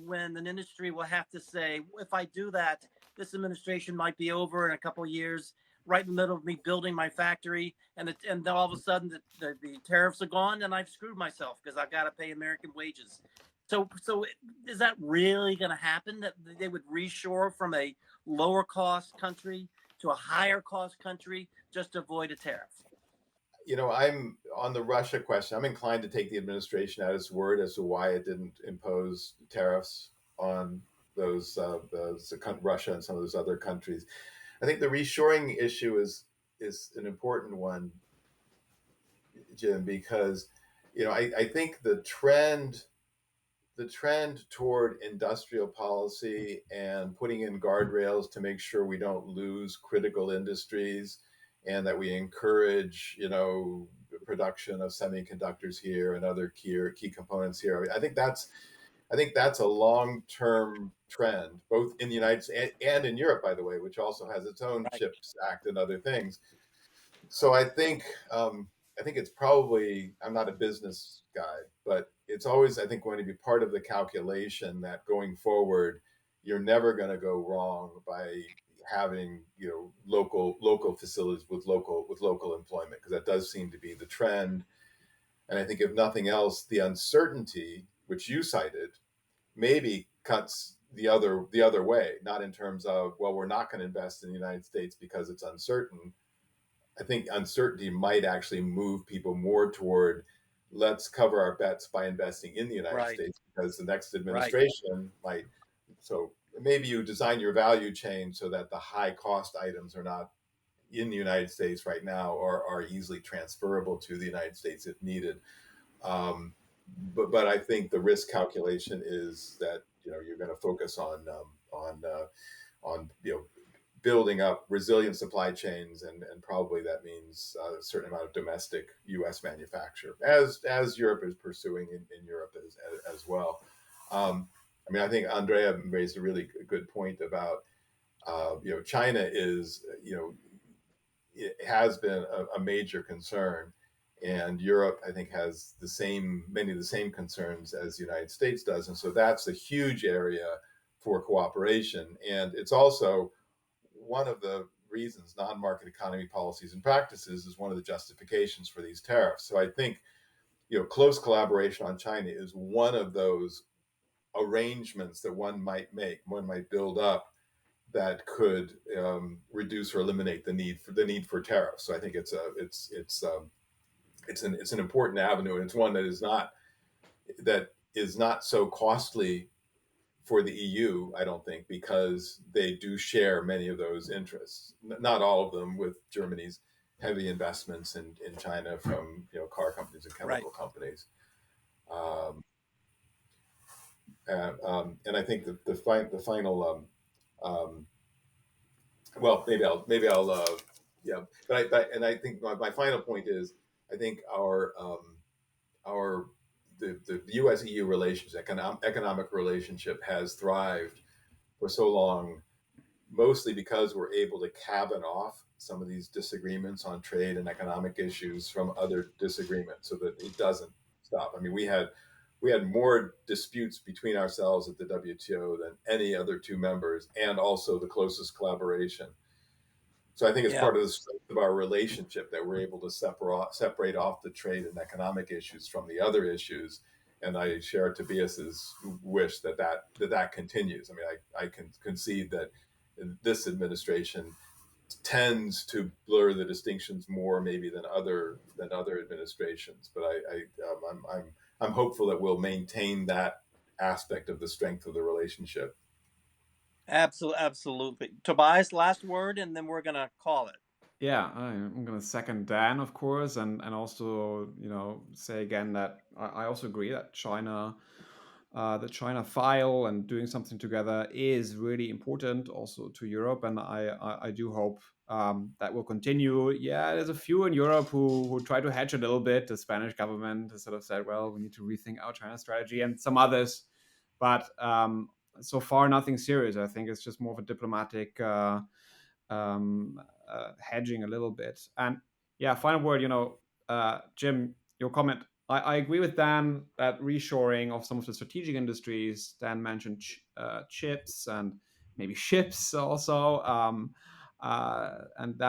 when an industry will have to say, if I do that, this administration might be over in a couple of years. right in the middle of me building my factory, and then all of a sudden the tariffs are gone, and I've screwed myself because I've got to pay American wages. So is that really going to happen? That they would reshore from a lower cost country to a higher cost country just to avoid a tariff? I'm on the Russia question. I'm inclined to take the administration at its word as to why it didn't impose tariffs on Russia and some of those other countries. I think the reshoring issue is an important one, Jim, because I think the trend toward industrial policy and putting in guardrails to make sure we don't lose critical industries and that we encourage, production of semiconductors here and other key components here. I think that's a long-term trend, both in the United States and in Europe, by the way, which also has its own Right. CHIPS Act and other things. So I think it's probably, I'm not a business guy, but it's always, I think, going to be part of the calculation that going forward, you're never going to go wrong by having, local facilities with local employment, because that does seem to be the trend. And I think if nothing else, the uncertainty, which you cited, maybe cuts the other way, not in terms of, well, we're not going to invest in the United States because it's uncertain. I think uncertainty might actually move people more toward, let's cover our bets by investing in the United Right. States, because the next Right. administration might. So maybe you design your value chain so that the high cost items are not in the United States right now, or are easily transferable to the United States if needed. Um, but I think the risk calculation is that you're going to focus on building up resilient supply chains, and probably that means a certain amount of domestic U.S. manufacture, as Europe is pursuing in Europe as well. I think Andrea raised a really good point about China is it has been a major concern, and Europe, I think, has many of the same concerns as the United States does, and so that's a huge area for cooperation. And it's also one of the reasons non-market economy policies and practices is one of the justifications for these tariffs. So I think close collaboration on China is one of those arrangements that one might build up that could reduce or eliminate the need for tariffs. So I think it's an important avenue, and it's one that is not so costly for the EU, I don't think, because they do share many of those interests. Not all of them, with Germany's heavy investments in China from car companies and chemical companies. And I think that the final well, maybe I'll yeah. But I think my final point is, I think the U.S. EU economic relationship has thrived for so long, mostly because we're able to cabin off some of these disagreements on trade and economic issues from other disagreements, so that it doesn't stop. We had more disputes between ourselves at the WTO than any other two members, and also the closest collaboration. So I think it's part of the strength of our relationship that we're able to separate off the trade and economic issues from the other issues. And I share Tobias's wish that continues. I can concede that this administration tends to blur the distinctions more maybe than other administrations. But I'm hopeful that we'll maintain that aspect of the strength of the relationship. Absolutely. Tobias, last word, and then we're going to call it. Yeah, I'm going to second Dan, of course, and also say again that I also agree that the China file and doing something together is really important also to Europe, and I do hope that will continue. Yeah, there's a few in Europe who try to hedge a little bit. The Spanish government has sort of said, well, we need to rethink our China strategy, and some others, but so far nothing serious. I think it's just more of a diplomatic hedging a little bit. And yeah, final word, Jim, your comment. I agree with Dan that reshoring of some of the strategic industries, Dan mentioned chips and maybe ships also, and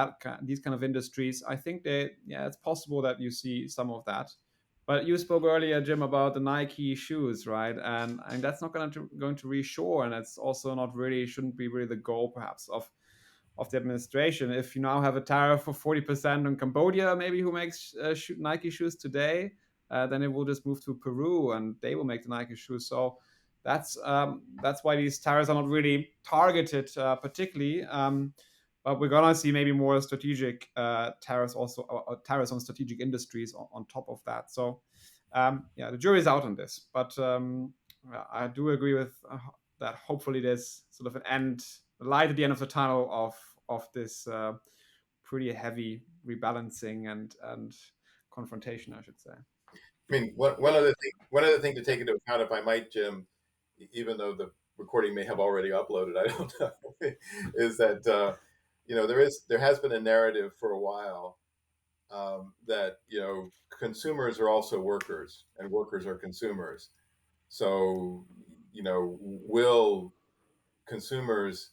these kind of industries, I think it's possible that you see some of that. But you spoke earlier, Jim, about the Nike shoes, right? And that's not going to reshore, and it's also shouldn't be really the goal, perhaps, of the administration. If you now have a tariff of 40% on Cambodia, maybe who makes Nike shoes today, then it will just move to Peru, and they will make the Nike shoes. So that's why these tariffs are not really targeted particularly. But we're gonna see maybe more strategic tariffs, also tariffs on strategic industries on top of that. So the jury is out on this. But I do agree with that. Hopefully, there's sort of a light at the end of the tunnel of this pretty heavy rebalancing and confrontation, I should say. I mean, one other thing to take into account, if I might, Jim, even though the recording may have already uploaded, I don't know, is that there has been a narrative for a while that consumers are also workers and workers are consumers. So will consumers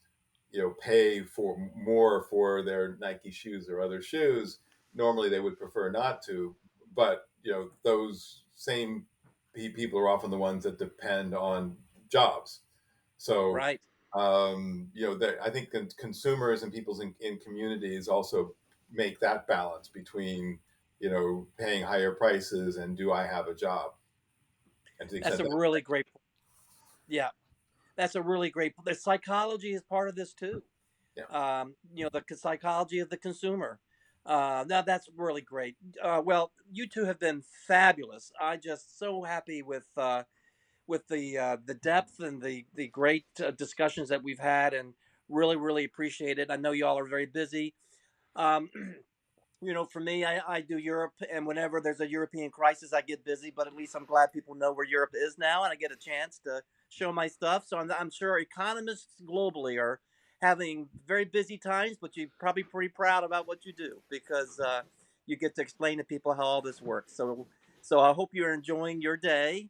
pay for more for their Nike shoes or other shoes? Normally they would prefer not to, but those same people are often the ones that depend on jobs. So Right. I think consumers and people in communities also make that balance between paying higher prices and do I have a job? And to the That's extent a really great point. Yeah, that's a really great point. The psychology is part of this too. Yeah. The psychology of the consumer. Now that's really great. Well, you two have been fabulous. I just so happy with the depth and the great discussions that we've had, and really appreciate it. I know you all are very busy. Um, for me, I do Europe, and whenever there's a European crisis, I get busy. But at least I'm glad people know where Europe is now, and I get a chance to show my stuff. So I'm sure economists globally are having very busy times, but you're probably pretty proud about what you do because you get to explain to people how all this works. So I hope you're enjoying your day,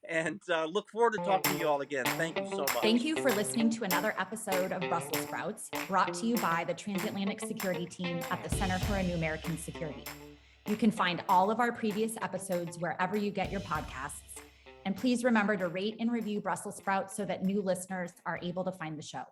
and look forward to talking to you all again. Thank you so much. Thank you for listening to another episode of Brussels Sprouts, brought to you by the Transatlantic Security Team at the Center for a New American Security. You can find all of our previous episodes wherever you get your podcasts. And please remember to rate and review Brussels Sprouts so that new listeners are able to find the show.